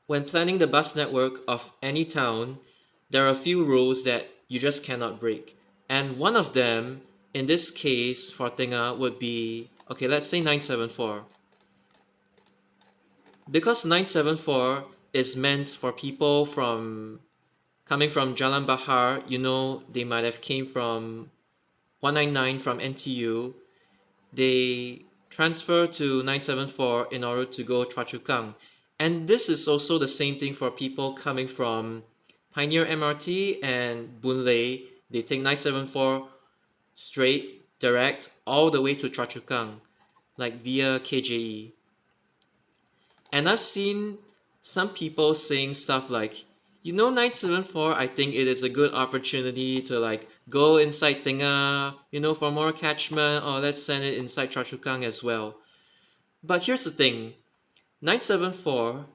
When planning the bus network of any town, there are a few rules that you just cannot break. And one of them, in this case for Tengah, would be, okay, let's say 974. Because 974 is meant for people coming from Jalan Bahar, they might have came from 199 from NTU. They transfer to 974 in order to go Choa Chu Kang. And this is also the same thing for people coming from Pioneer MRT and Boon Lay. They take 974 straight, direct, all the way to Choa Chu Kang, like via KJE. And I've seen some people saying stuff like, 974, I think it is a good opportunity to like go inside Tengah, for more catchment, or let's send it inside Choa Chu Kang as well. But here's the thing, 974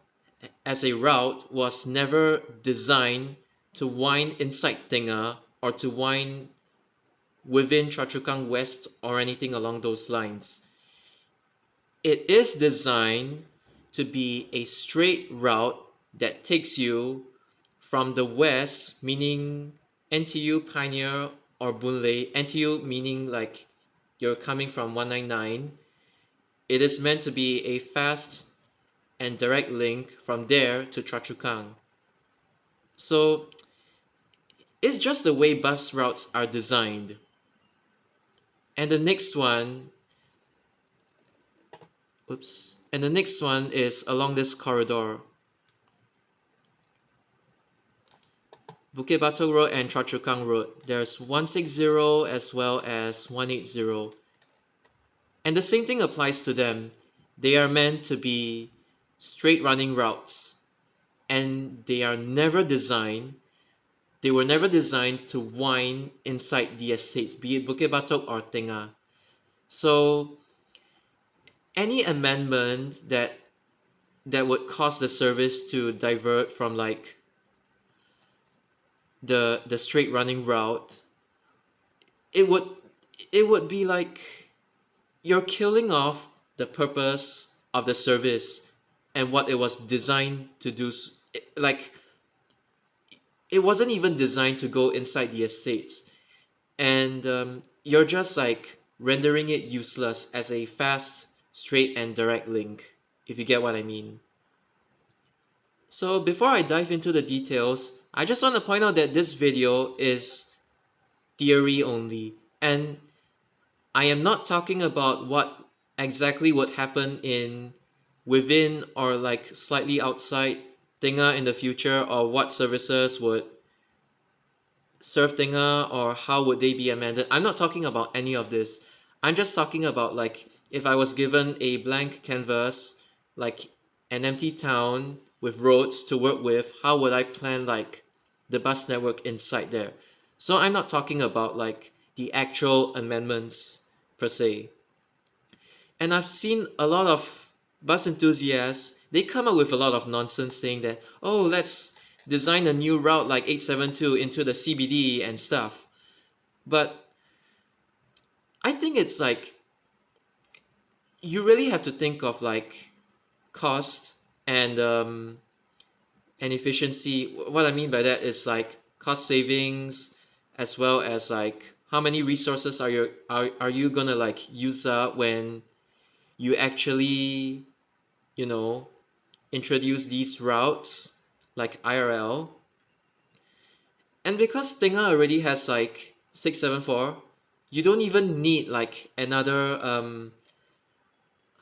as a route was never designed to wind inside Tengah or to wind within Choa Chu Kang West or anything along those lines. It is designed to be a straight route that takes you from the west, meaning NTU, Pioneer, or Boon Lay. NTU meaning like you're coming from 199. It is meant to be a fast and direct link from there to Choa Chu Kang. So it's just the way bus routes are designed. And the next one, and the next one is along this corridor. Bukit Batok Road and Choa Chu Kang Road. There's 160 as well as 180. And the same thing applies to them. They are meant to be straight running routes. And they were never designed to wind inside the estates, be it Bukit Batok or Tengah. So any amendment that would cause the service to divert from like the straight running route, it would be like you're killing off the purpose of the service and what it was designed to do. Like it wasn't even designed to go inside the estates, and you're just like rendering it useless as a fast, straight, and direct link, if you get what I mean. So before I dive into the details, I just want to point out that this video is theory only, and I am not talking about what exactly would happen within or like slightly outside Tengah in the future, or what services would serve Tengah or how would they be amended. I'm not talking about any of this. I'm just talking about like if I was given a blank canvas, like an empty town with roads to work with, how would I plan like the bus network inside there? So I'm not talking about like the actual amendments per se. And I've seen a lot of bus enthusiasts, they come up with a lot of nonsense saying that, oh, let's design a new route like 872 into the CBD and stuff. But I think it's like, you really have to think of like cost and efficiency. What I mean by that is like cost savings, as well as like how many resources are you gonna like use up when you actually, you know, introduce these routes like IRL. And because Tengah already has like 674, you don't even need like another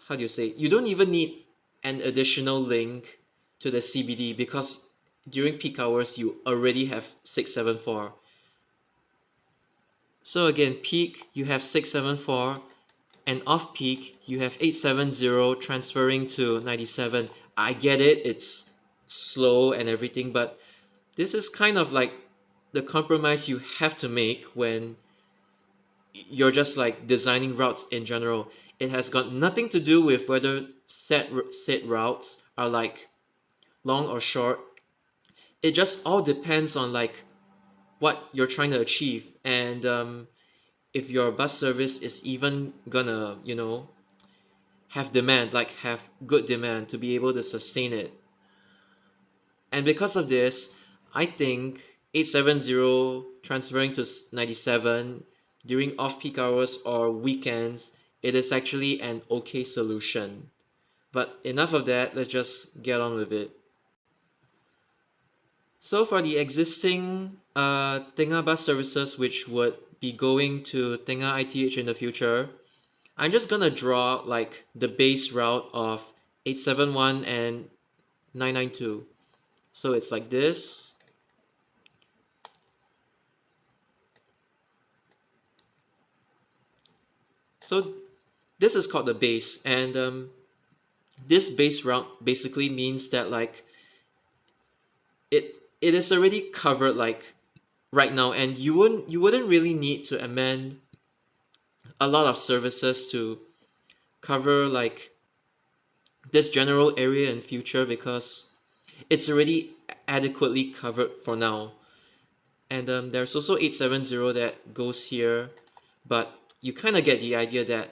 how do you say? You don't even need an additional link to the CBD, because during peak hours you already have 674. So again, peak you have 674, and off peak you have 870 transferring to 97. I get it, it's slow and everything, but this is kind of like the compromise you have to make when you're just like designing routes in general. It has got nothing to do with whether set routes are like long or short. It just all depends on like what you're trying to achieve, and if your bus service is even gonna, have demand, like have good demand to be able to sustain it. And because of this, I think 870 transferring to 97 during off-peak hours or weekends, it is actually an okay solution. But enough of that, let's just get on with it. So for the existing Tengah bus services which would be going to Tengah ITH in the future, I'm just gonna draw like the base route of 871 and 992. So it's like this. So this is called the base, and this base route basically means that like it is already covered like right now, and you wouldn't really need to amend a lot of services to cover like this general area in future because it's already adequately covered for now. And there's also 870 that goes here, but you kind of get the idea that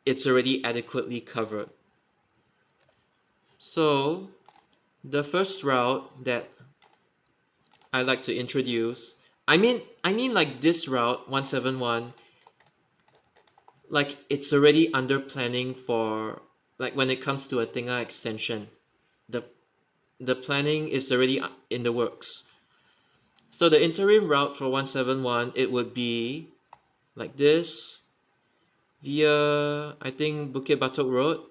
it's already adequately covered. So the first route that I like to introduce, I mean like this route 171, like it's already under planning for like when it comes to a Tengah extension. The the planning is already in the works. So the interim route for 171, it would be like this via I think Bukit Batok Road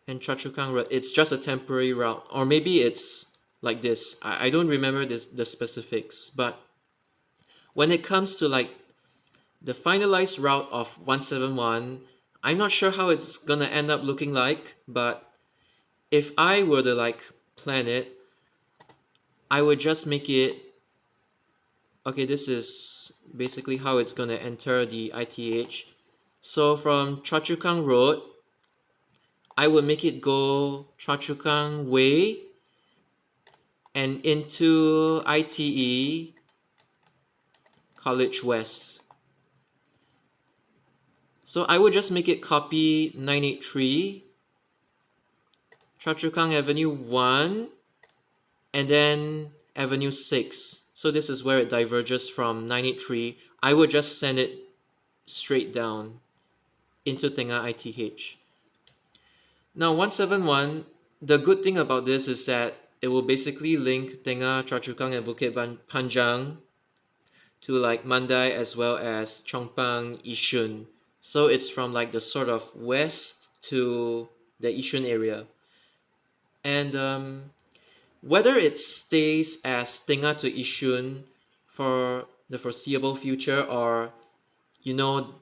and Choa Chu Kang Road. It's just a temporary route, or maybe it's like this. I don't remember the specifics, but when it comes to like the finalized route of 171, I'm not sure how it's gonna end up looking like, but if I were to like plan it, I would just make it okay. This is basically how it's gonna enter the ITH. So from Choa Chu Kang Road, I would make it go Choa Chu Kang Way and into ITE College West. So I would just make it copy 983 Choa Chu Kang Avenue 1 and then Avenue 6. So this is where it diverges from 983. I would just send it straight down into Tengah ITH. Now 171, the good thing about this is that it will basically link Tengah, Choa Chu Kang and Bukit Panjang to like Mandai as well as Chongpang, Yishun. So it's from like the sort of west to the Yishun area. And whether it stays as Tengah to Yishun for the foreseeable future, or you know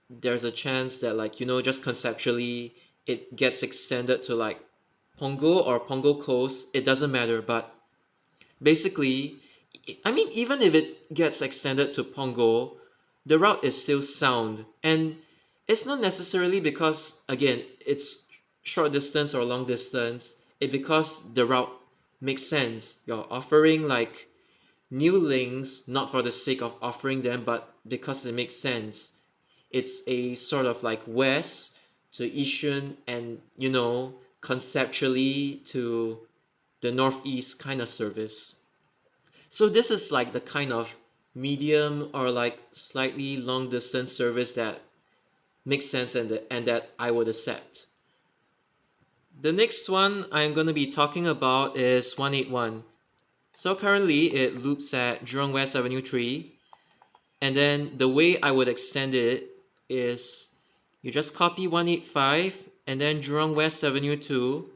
there's a chance that like just conceptually it gets extended to like Punggol or Punggol Coast, it doesn't matter. But basically, I mean, even if it gets extended to Punggol, the route is still sound. And it's not necessarily because, again, it's short distance or long distance. It's because the route makes sense. You're offering like new links, not for the sake of offering them, but because it makes sense. It's a sort of like west to Yishun and, conceptually to the northeast kind of service. So this is like the kind of medium or like slightly long distance service that makes sense and that I would accept. The next one I'm going to be talking about is 181. So currently it loops at Jurong West Avenue 3, and then the way I would extend it is you just copy 185 and then Jurong West Avenue 2,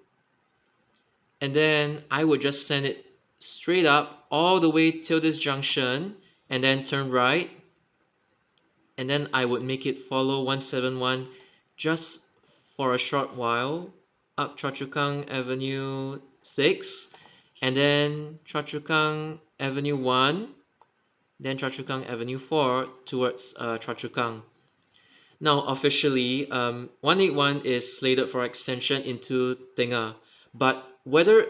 and then I would just send it straight up all the way till this junction and then turn right, and then I would make it follow 171 just for a short while up Choa Chu Kang Avenue 6 and then Choa Chu Kang Avenue 1, then Choa Chu Kang Avenue 4 towards Choa Chu Kang. Now officially 181 is slated for extension into Tengah, but whether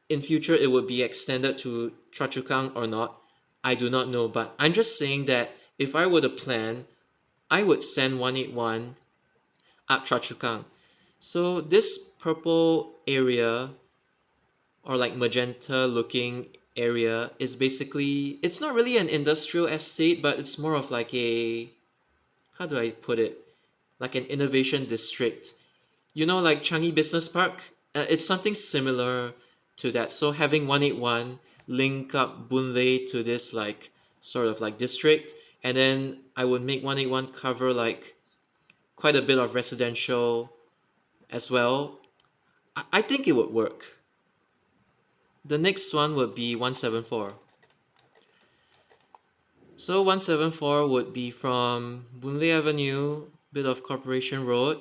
in future it would be extended to Choa Chu Kang or not, I do not know. But I'm just saying that if I were to plan, I would send 181 up Choa Chu Kang. So this purple area or like magenta looking area is basically, it's not really an industrial estate, but it's more of like a, how do I put it? Like an innovation district. You know, like Changi Business Park? It's something similar to that. So having 181 link up Boon Lay to this like sort of like district, and then I would make 181 cover like quite a bit of residential as well. I think it would work. The next one would be 174. So 174 would be from Boon Lay Avenue, bit of Corporation Road,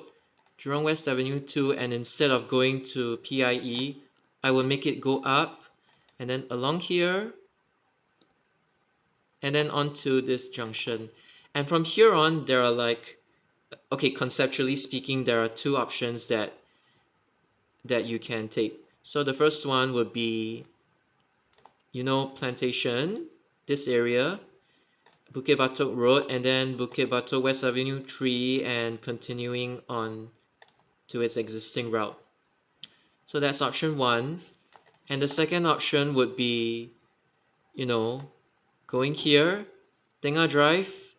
Jurong West Avenue 2, and instead of going to PIE, I will make it go up and then along here and then onto this junction. And from here on, there are like, okay, conceptually speaking, there are two options that you can take. So the first one would be, you know, Plantation, this area, Bukit Batok Road, and then Bukit Batok West Avenue 3, and continuing on to its existing route. So that's option one. And the second option would be, you know, going here, Tengah Drive,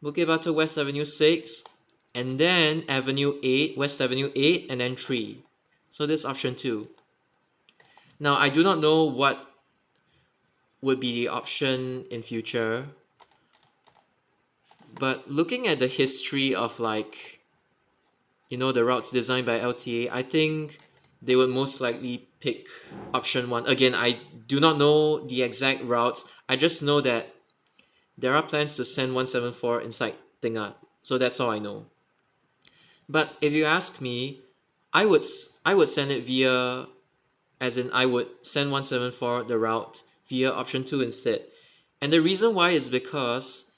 Bukit Batok West Avenue 6, and then Avenue 8, West Avenue 8, and then 3. So this option two. Now, I do not know what would be the option in future, but looking at the history of like, you know, the routes designed by LTA, I think they would most likely pick option one. Again, I do not know the exact routes. I just know that there are plans to send 174 inside Tengah. So that's all I know. But if you ask me, I would send it via, as in I would send 174 the route via option 2 instead. And the reason why is because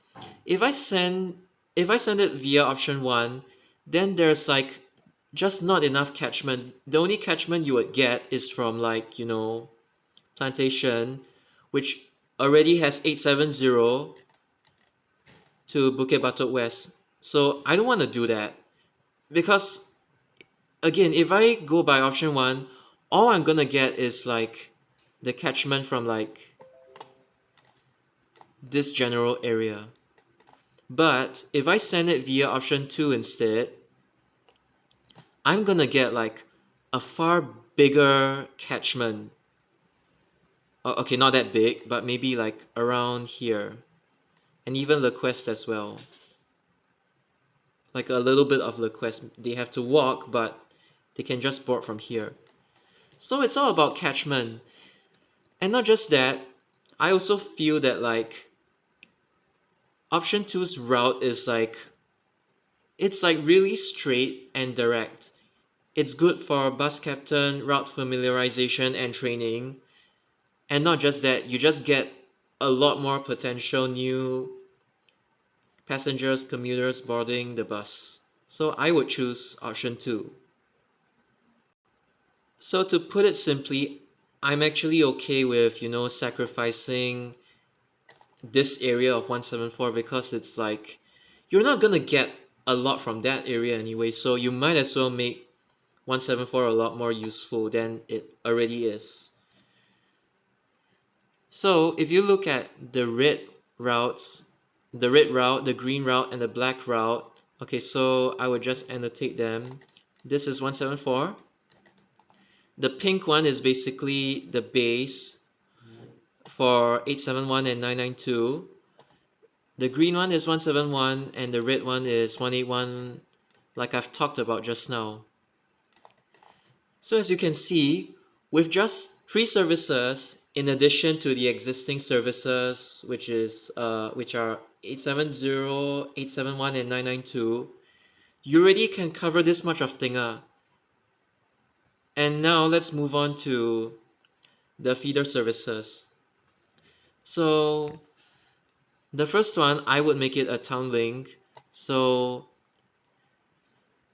if I send if I send it via option 1, then there's like just not enough catchment. The only catchment you would get is from like, you know, Plantation, which already has 870 to Bukit Batok West. So I don't want to do that because again, if I go by option 1, all I'm gonna get is like the catchment from like this general area. But if I send it via option 2 instead, I'm gonna get like a far bigger catchment. Okay, not that big, but maybe like around here. And even LaQuest as well. Like a little bit of LaQuest. They have to walk, but they can just board from here. So it's all about catchment. And not just that, I also feel that like option two's route is like, it's like really straight and direct. It's good for bus captain, route familiarization and training. And not just that, you just get a lot more potential new passengers, commuters boarding the bus. So I would choose option 2. So to put it simply, I'm actually okay with, you know, sacrificing this area of 174 because it's like, you're not gonna get a lot from that area anyway, so you might as well make 174 a lot more useful than it already is. So if you look at the red routes, the red route, the green route, and the black route, okay, so I would just annotate them. This is 174. The pink one is basically the base for 871 and 992. The green one is 171 and the red one is 181, like I've talked about just now. So as you can see, with just 3 services in addition to the existing services, which are 870, 871 and 992, you already can cover this much of Tengah. And now let's move on to the feeder services. So the first one, I would make it a town link. So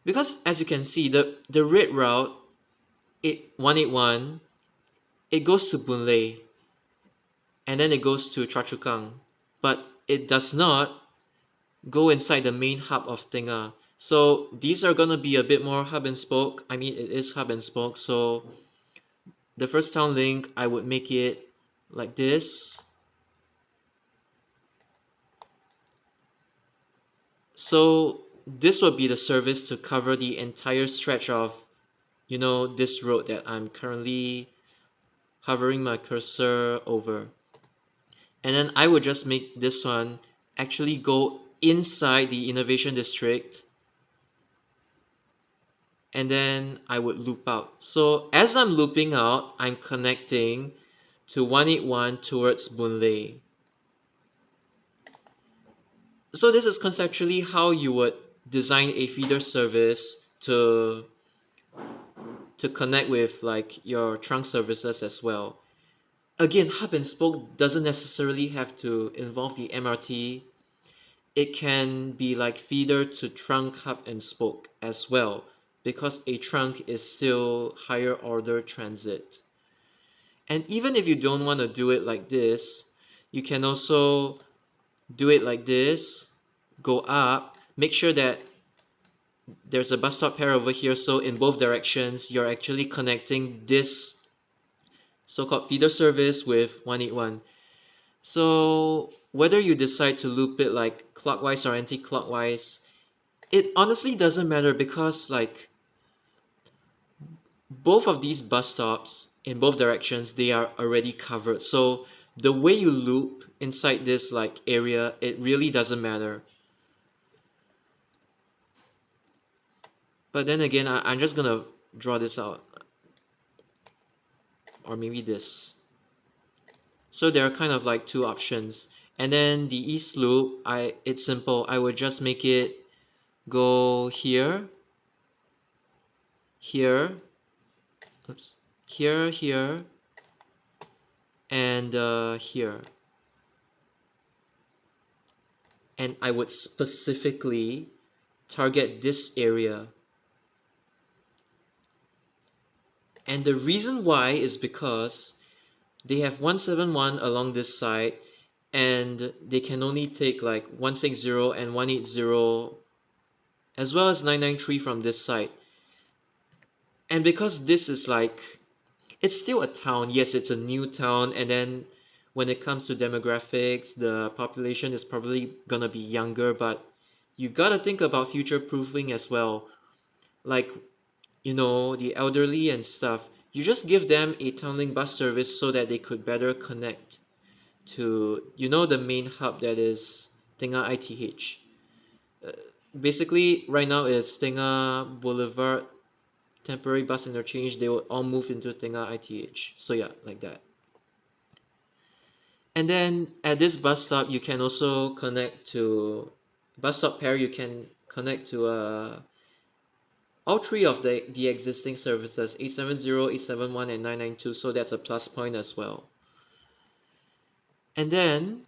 because as you can see, the red route, 181, it goes to Boon Lay and then it goes to Choa Chu Kang, but it does not go inside the main hub of Tengah. So these are gonna be a bit more hub and spoke. I mean, it is hub and spoke, so the first town link, I would make it like this. So this would be the service to cover the entire stretch of, this road that I'm currently hovering my cursor over. And then I would just make this one actually go inside the innovation district, and then I would loop out. So as I'm looping out, I'm connecting to 181 towards Boon Lay. So this is conceptually how you would design a feeder service to connect with like your trunk services as well. Again, hub and spoke doesn't necessarily have to involve the MRT. It can be like feeder to trunk, hub and spoke as well, because a trunk is still higher order transit. And even if you don't want to do it like this, you can also do it like this, go up, make sure that there's a bus stop pair over here, so in both directions you're actually connecting this so-called feeder service with 181. So whether you decide to loop it like clockwise or anti-clockwise, it honestly doesn't matter, because like both of these bus stops in both directions, they are already covered. So the way you loop inside this like area, it really doesn't matter. But then again, I'm just gonna draw this out, or maybe this. So there are kind of like two options. And then the east loop, it's simple. I would just make it go here, here, oops, here, and here. And I would specifically target this area. And the reason why is because they have 171 along this side, and they can only take like 160 and 180, as well as 993 from this side. And because this is like, it's still a town, yes, it's a new town, and then when it comes to demographics, the population is probably gonna be younger, but you gotta think about future proofing as well. Like, the elderly and stuff, you just give them a tunneling bus service so that they could better connect to, the main hub that is Tengah ITH. Basically, right now it's Tengah Boulevard temporary bus interchange. They will all move into Tengah ITH. So yeah, like that. And then at this bus stop, you can also connect to bus stop pair. You can connect to all three of the existing services, 870, 871, and 992. So that's a plus point as well. And then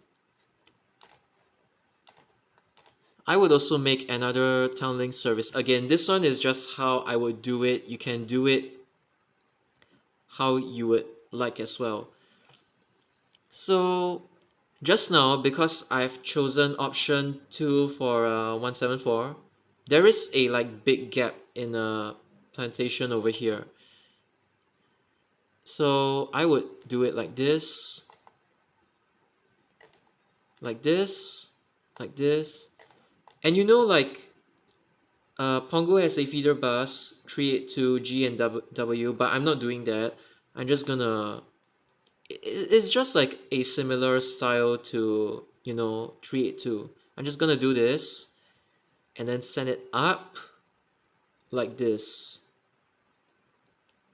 I would also make another townlink service. Again, this one is just how I would do it. You can do it how you would like as well. So just now, because I've chosen option 2 for 174, there is a like big gap in a plantation over here. So I would do it like this, like this, like this. And like Pongo has a feeder bus 382G and W, but I'm not doing that. I'm just gonna, it's just like a similar style to 382. I'm just gonna do this and then send it up like this.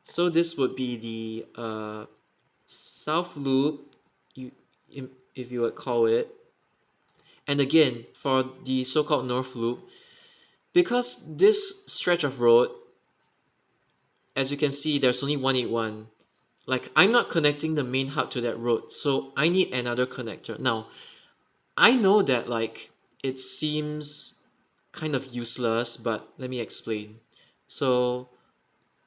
So this would be the south loop, you if you would call it. And again, for the so-called north loop, because this stretch of road, as you can see, there's only 181. Like, I'm not connecting the main hub to that road, so I need another connector. Now, I know that like it seems kind of useless, but let me explain. So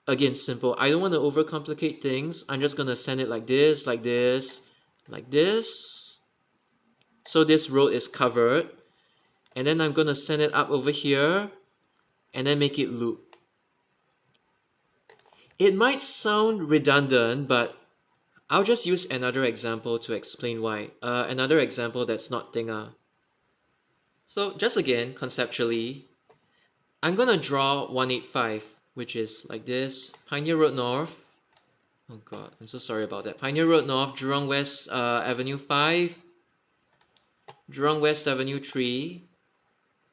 again, simple. I don't want to overcomplicate things. I'm just gonna send it like this, like this, like this. So this road is covered. And then I'm gonna send it up over here and then make it loop. It might sound redundant, but I'll just use another example to explain why. Another example that's not Tengah. So just again, conceptually, I'm gonna draw 185, which is like this. Pioneer Road North. Oh god, I'm so sorry about that. Pioneer Road North, Jurong West Avenue 5, Jurong West Avenue 3,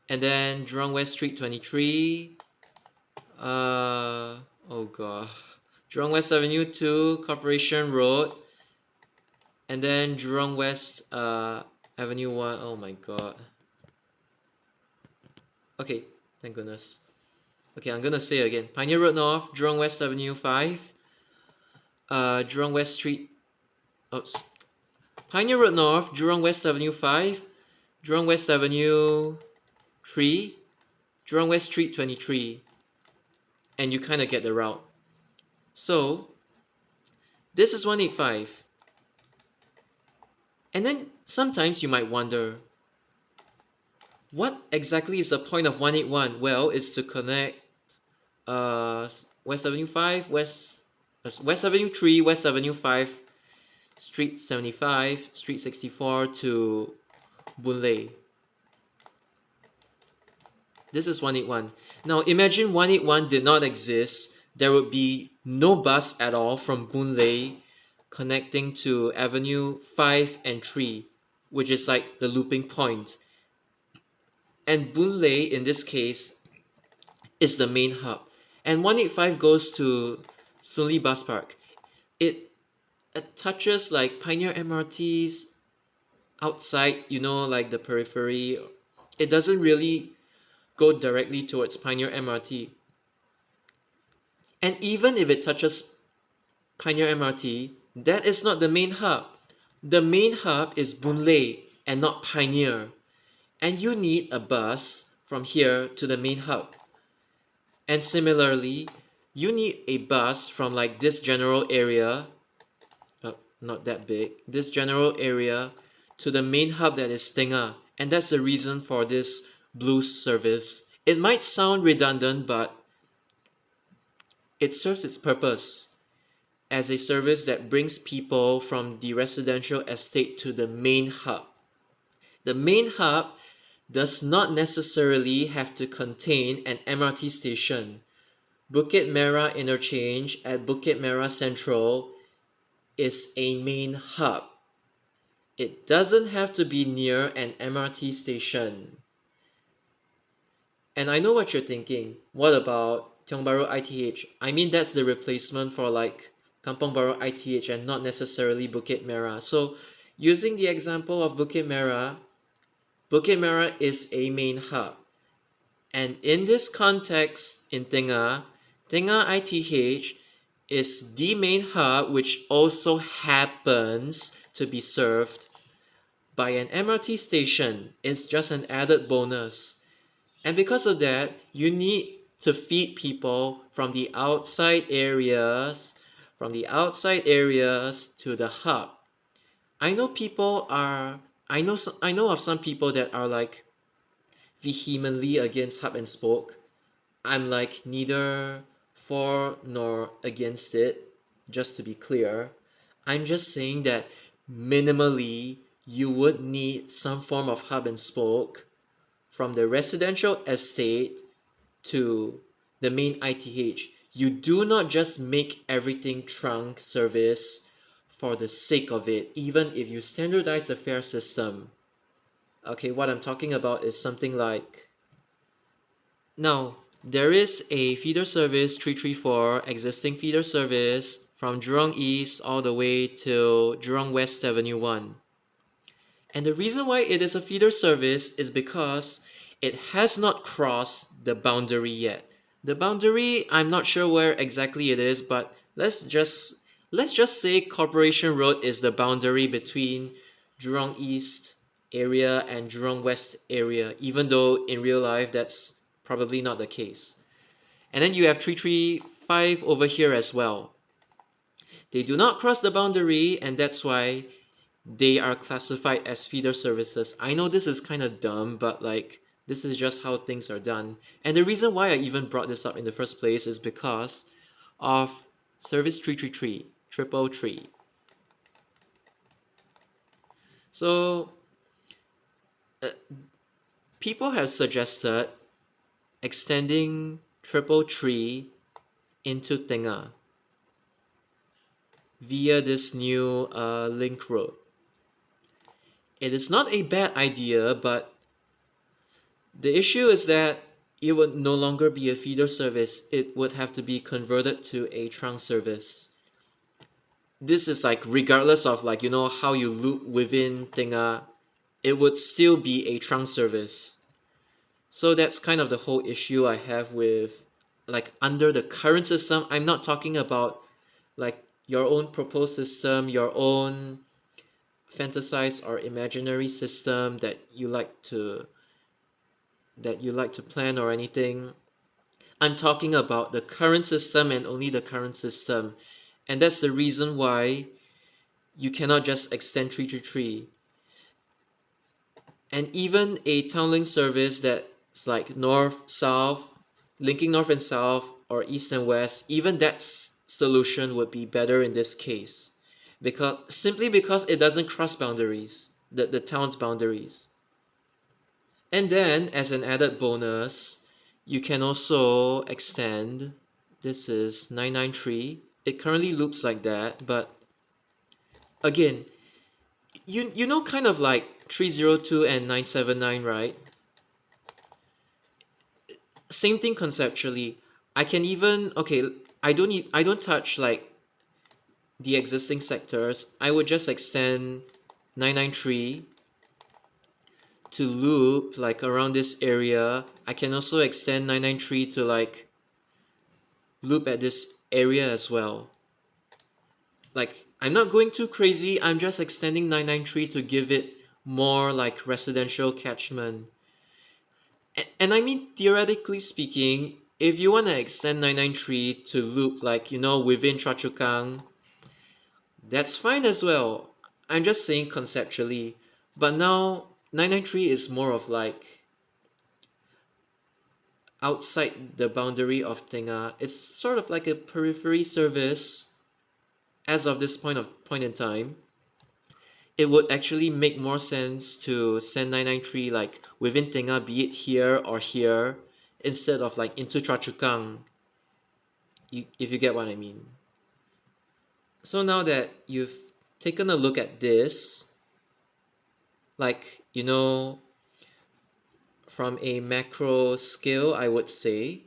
and then Jurong West Street 23. Oh god. Jurong West Avenue 2, Corporation Road, and then Jurong West Avenue 1. Oh my god. Okay, thank goodness. Okay, I'm gonna say it again. Pioneer Road North, Jurong West Avenue 5, Jurong West Street. Oh, Pioneer Road North, Jurong West Avenue 5, Jurong West Avenue 3, Jurong West Street 23, and you kind of get the route. So, this is 185. And then sometimes you might wonder, what exactly is the point of 181? Well, it's to connect West Avenue 5, West Avenue 3, West Avenue 5, Street 75, Street 64 to Boon Lay. This is 181. Now imagine 181 did not exist. There would be no bus at all from Boon Lay connecting to Avenue 5 and 3, which is like the looping point. And Boon Lay, in this case, is the main hub. And 185 goes to Soon Lee Bus Park. It touches like Pioneer MRTs outside, like the periphery. It doesn't really go directly towards Pioneer MRT. And even if it touches Pioneer MRT, that is not the main hub. The main hub is Boon Lay and not Pioneer. And you need a bus from here to the main hub. And similarly, you need a bus from like this general area, not that big, this general area to the main hub that is Tengah. And that's the reason for this blue service. It might sound redundant, but it serves its purpose as a service that brings people from the residential estate to the main hub. The main hub does not necessarily have to contain an MRT station. Bukit Merah Interchange at Bukit Merah Central is a main hub. It doesn't have to be near an MRT station. And I know what you're thinking. What about Tiong Bahru ITH? I mean, that's the replacement for like Kampong Bahru ITH and not necessarily Bukit Merah. So using the example of Bukit Merah is a main hub. And in this context, in Tengah ITH is the main hub, which also happens to be served by an MRT station. It's just an added bonus. And because of that, you need to feed people from the outside areas to the hub. I know of some people that are like vehemently against hub and spoke. I'm like neither for nor against it, just to be clear. I'm just saying that minimally you would need some form of hub and spoke from the residential estate to the main ITH. You do not just make everything trunk service for the sake of it, even if you standardize the fare system. Okay, what I'm talking about is something like, now, there is a feeder service 334, existing feeder service from Jurong East all the way to Jurong West Avenue 1. And the reason why it is a feeder service is because it has not crossed the boundary yet. The boundary, I'm not sure where exactly it is, but let's just say Corporation Road is the boundary between Jurong East area and Jurong West area, even though in real life that's probably not the case. And then you have 335 over here as well. They do not cross the boundary, and that's why they are classified as feeder services. I know this is kind of dumb, but like this is just how things are done. And the reason why I even brought this up in the first place is because of Service 333, 333. So uh, people have suggested extending 333 into Tengah via this new link road. It is not a bad idea, but the issue is that it would no longer be a feeder service. It would have to be converted to a trunk service. This is like regardless of like how you loop within Tengah, it would still be a trunk service. So that's kind of the whole issue I have with like under the current system. I'm not talking about like your own proposed system, your own fantasized or imaginary system that you like to plan or anything. I'm talking about the current system and only the current system. And that's the reason why you cannot just extend 333. And even a townlink service that's like north, south, linking north and south, or east and west, even that solution would be better in this case. Because it doesn't cross boundaries, the town's boundaries. And then as an added bonus, you can also extend, this is 993. It currently loops like that, but again, you know kind of like 302 and 979, right? Same thing conceptually. I can even I don't touch like the existing sectors. I would just extend 993 to loop like around this area. I can also extend 993 to like loop at this area as well. Like I'm not going too crazy, I'm just extending 993 to give it more like residential catchment. And I mean theoretically speaking, if you want to extend 993 to loop like within Choa Chu Kang, that's fine as well. I'm just saying conceptually. But now 993 is more of like outside the boundary of Tengah. It's sort of like a periphery service as of this point in time. It would actually make more sense to send 993 like within Tengah, be it here or here, instead of like into Choa Chu Kang, if you get what I mean. So now that you've taken a look at this, like, from a macro scale, I would say.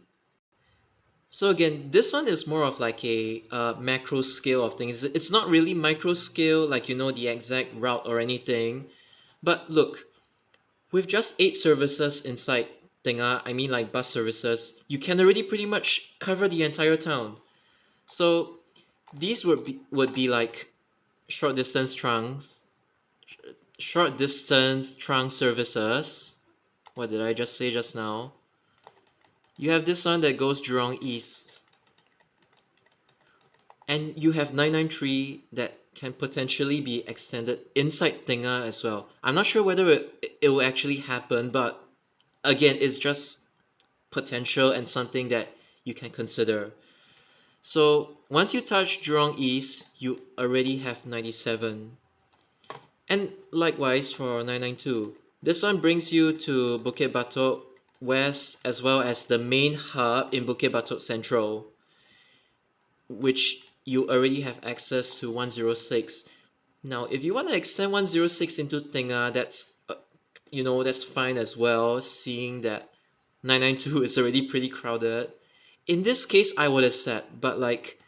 So again, this one is more of like a macro scale of things. It's not really micro scale, like the exact route or anything. But look, with just 8 services inside Tengah, I mean like bus services, you can already pretty much cover the entire town. So these would be like short distance trunks, short distance trunk services. What did I just say just now? You have this one that goes Jurong East. And you have 993 that can potentially be extended inside Tengah as well. I'm not sure whether it will actually happen, but again, it's just potential and something that you can consider. So once you touch Jurong East, you already have 97. And likewise for 992. This one brings you to Bukit Batok West as well as the main hub in Bukit Batok Central, which you already have access to 106. Now, if you want to extend 106 into Tengah, that's fine as well, seeing that 992 is already pretty crowded. In this case, I would accept, but like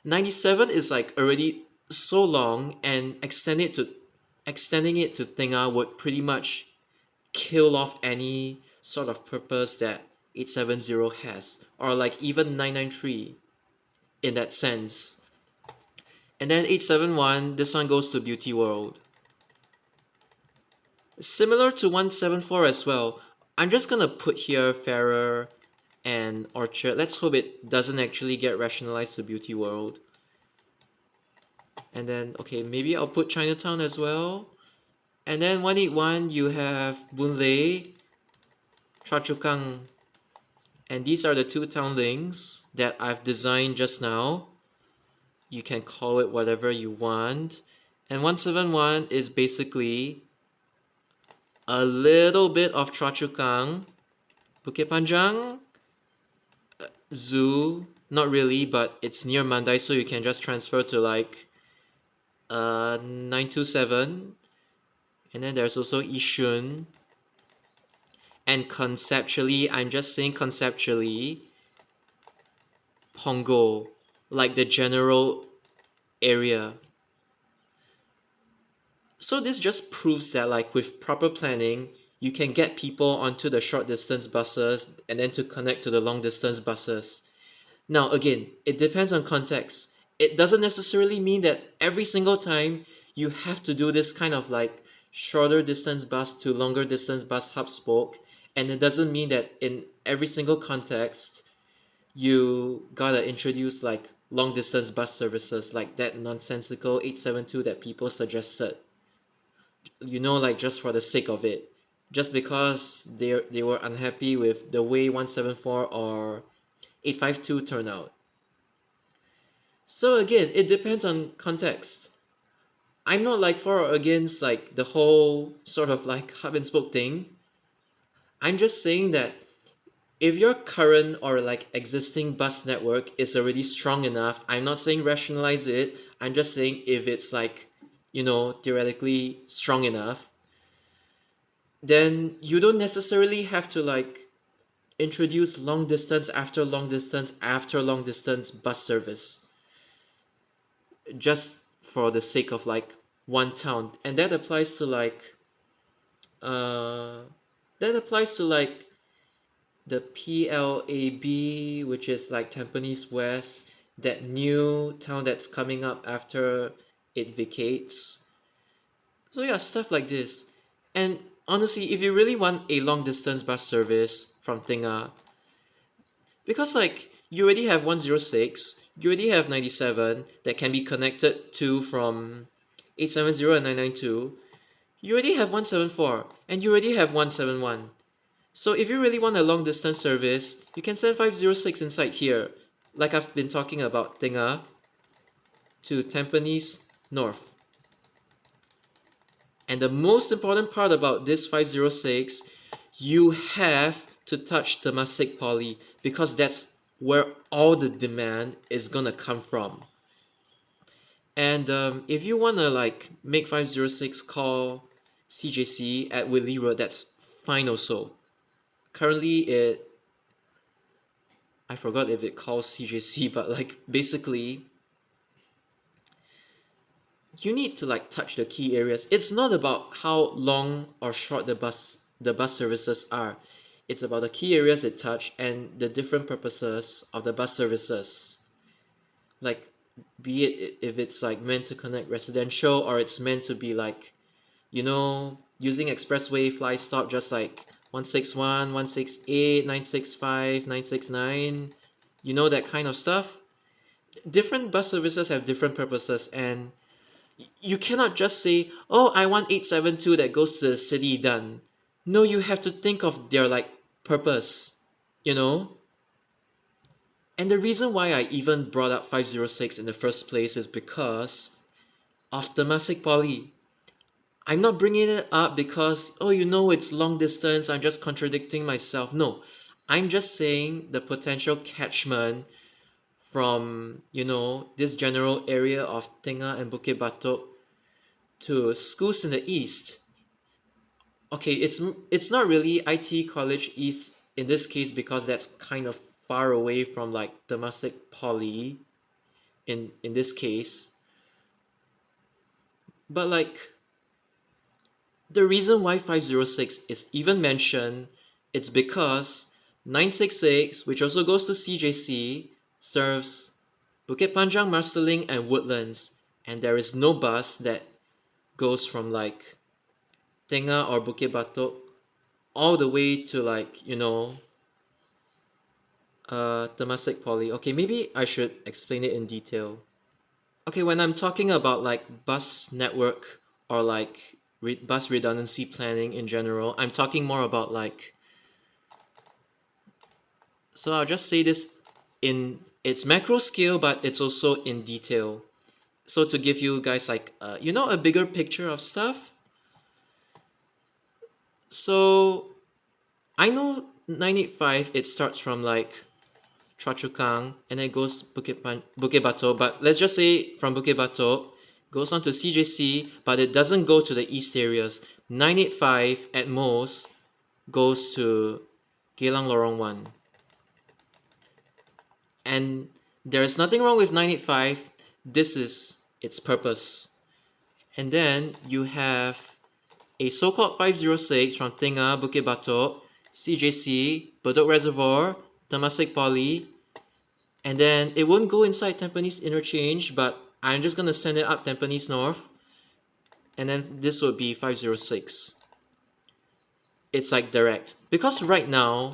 97 is like already so long, and extending it to Tengah would pretty much kill off any sort of purpose that 870 has, or like even 993 in that sense. And then 871, this one goes to Beauty World. Similar to 174 as well. I'm just gonna put here Farrer and Orchard. Let's hope it doesn't actually get rationalized to Beauty World. And then, okay, maybe I'll put Chinatown as well. And then 181, you have Boon Lay, Choa Chu Kang. And these are the two town links that I've designed just now. You can call it whatever you want. And 171 is basically a little bit of Choa Chu Kang, Bukit Panjang, Zoo, not really, but it's near Mandai, so you can just transfer to like 927. And then there's also Yishun. And conceptually, I'm just saying conceptually, Punggol, like the general area. So this just proves that like with proper planning, you can get people onto the short distance buses and then to connect to the long distance buses. Now again, it depends on context. It doesn't necessarily mean that every single time you have to do this kind of like shorter distance bus to longer distance bus hub spoke, and it doesn't mean that in every single context you gotta introduce like long distance bus services like that nonsensical 872 that people suggested. Like just for the sake of it. Just because they were unhappy with the way 174 or 852 turned out. So again, it depends on context. I'm not like for or against like the whole sort of like hub and spoke thing. I'm just saying that if your current or like existing bus network is already strong enough, I'm not saying rationalize it. I'm just saying if it's like, theoretically strong enough, then you don't necessarily have to like introduce long distance after long distance after long distance bus service just for the sake of like one town. And uh that applies to like the PLAB, which is like Tampines West, that new town that's coming up after it vacates. So yeah, stuff like this. And honestly, if you really want a long distance bus service from Tengah, because like you already have 106, you already have 97 that can be connected to from 870 and 992, you already have 174 and you already have 171. So if you really want a long distance service, you can send 506 inside here, like I've been talking about Tengah to Tampines North. And the most important part about this 506, you have to touch Temasek Poly because that's where all the demand is gonna come from. And if you wanna like make 506 call CJC at Whitley Road, that's fine also. Currently I forgot if it calls CJC, but like basically you need to like touch the key areas. It's not about how long or short the bus services are. It's about the key areas it touch and the different purposes of the bus services. Like be it if it's like meant to connect residential or it's meant to be like, using expressway fly stop just like 161, 168, 965, 969, that kind of stuff. Different bus services have different purposes, and you cannot just say, oh, I want 872 that goes to the city done. No, you have to think of their like purpose, you know? And the reason why I even brought up 506 in the first place is because of Temasek Poly. I'm not bringing it up because, oh, it's long distance, I'm just contradicting myself. No, I'm just saying the potential catchment from, this general area of Tengah and Bukit Batok to schools in the east. Okay, it's not really IT College East in this case because that's kind of far away from like Temasek Poly in this case. But like the reason why 506 is even mentioned, it's because 966, which also goes to CJC, serves Bukit Panjang, Marsiling, and Woodlands, and there is no bus that goes from like Tengah or Bukit Batok all the way to like, Temasek Poly. Okay, maybe I should explain it in detail. Okay, when I'm talking about like bus network or like bus redundancy planning in general, I'm talking more about like, so I'll just say this in it's macro scale, but it's also in detail. So to give you guys like a bigger picture of stuff. So I know 985, it starts from like Choa Chu Kang and then goes Bukit Batok, but let's just say from Bukit Batok goes on to CJC, but it doesn't go to the east areas. 985 at most goes to Geylang Lorong 1. And there is nothing wrong with 985. This is its purpose. And then you have a so-called 506 from Tengah, Bukit Batok, CJC, Bedok Reservoir, Temasek Poly, and then it won't go inside Tampines Interchange, but I'm just gonna send it up Tampines North, and then this would be 506. It's like direct. Because right now,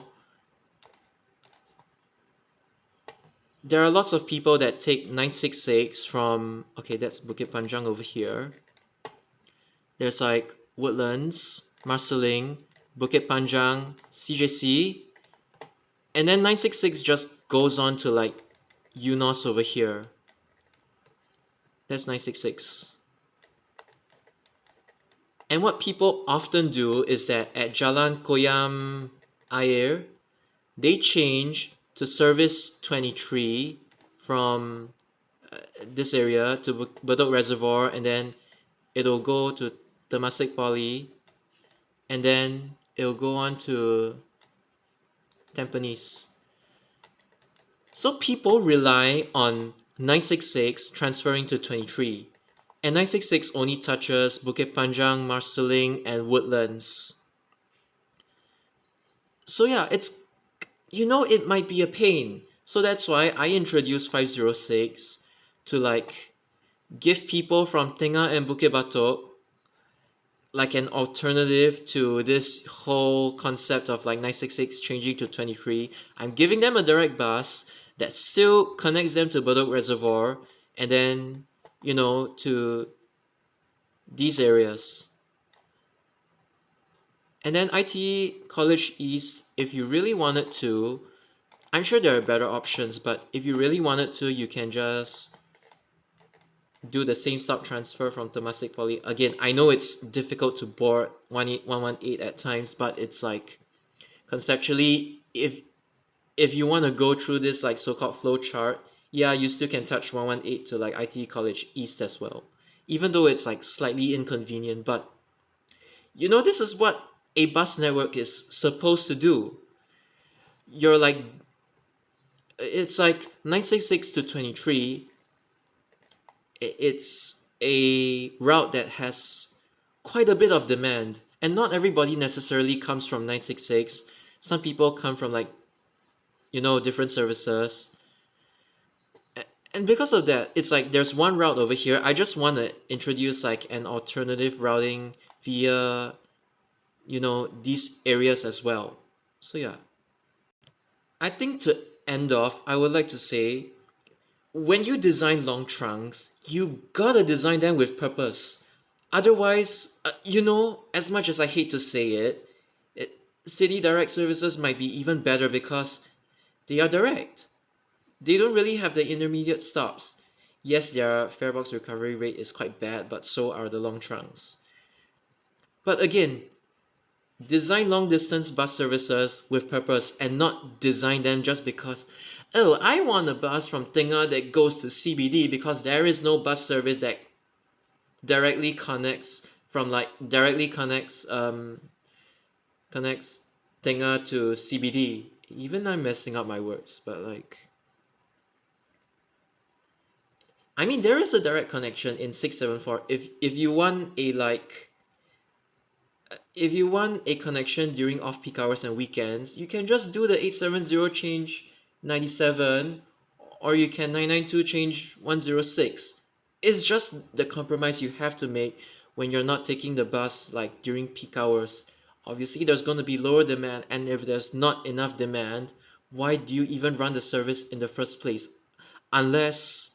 there are lots of people that take 966 from, okay, that's Bukit Panjang over here. There's like Woodlands, Marsiling, Bukit Panjang, CJC, and then 966 just goes on to like Eunos over here. That's 966. And what people often do is that at Jalan Koyam Air, they change to service 23 from this area to Bedok Reservoir, and then it'll go to Temasek Poly, and then it'll go on to Tampines. So people rely on 966 transferring to 23, and 966 only touches Bukit Panjang, Marsiling, and Woodlands. So yeah, it might be a pain. So that's why I introduced 506 to like give people from Tengah and Bukit Batok like an alternative to this whole concept of like 966 changing to 23. I'm giving them a direct bus that still connects them to Bedok Reservoir and then, to these areas. And then IT College East, if you really wanted to, I'm sure there are better options, but if you really wanted to, you can just do the same sub transfer from Temasek Poly. Again, I know it's difficult to board 18118 at times, but it's like conceptually, if you want to go through this like so-called flow chart, yeah, you still can touch 118 to like IT College East as well. Even though it's like slightly inconvenient, but this is what a bus network is supposed to do. You're like it's like 966 to 23. It's a route that has quite a bit of demand, and not everybody necessarily comes from 966. Some people come from like different services, and because of that, it's like there's one route over here. I just want to introduce like an alternative routing via these areas as well. So yeah, I think to end off, I would like to say, when you design long trunks, you gotta design them with purpose. Otherwise, as much as I hate to say it, city direct services might be even better because they are direct. They don't really have the intermediate stops. Yes, their farebox recovery rate is quite bad, but so are the long trunks. But again, design long distance bus services with purpose and not design them just because, oh, I want a bus from Tengah that goes to CBD because there is no bus service that directly connects Tengah to CBD. Even I'm messing up my words, but like, I mean, there is a direct connection in 674. If you want a connection during off-peak hours and weekends, you can just do the 870 change 97, or you can 992 change 106. It's just the compromise you have to make when you're not taking the bus like during peak hours. Obviously, there's going to be lower demand, and if there's not enough demand, why do you even run the service in the first place? Unless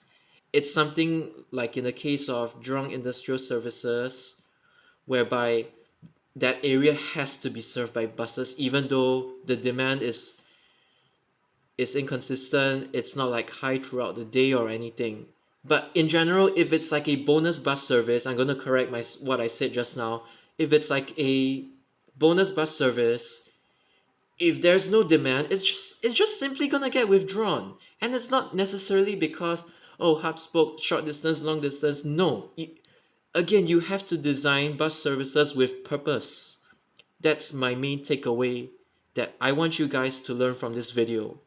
it's something like in the case of Jurong Industrial Services, whereby that area has to be served by buses even though the demand is it's inconsistent, it's not like high throughout the day or anything. But in general, if it's like a bonus bus service, I'm going to correct what I said just now. If it's like a bonus bus service, if there's no demand, it's just simply gonna get withdrawn. And it's not necessarily because, oh, hub spoke, short distance, long distance. No. Again, you have to design bus services with purpose. That's my main takeaway that I want you guys to learn from this video.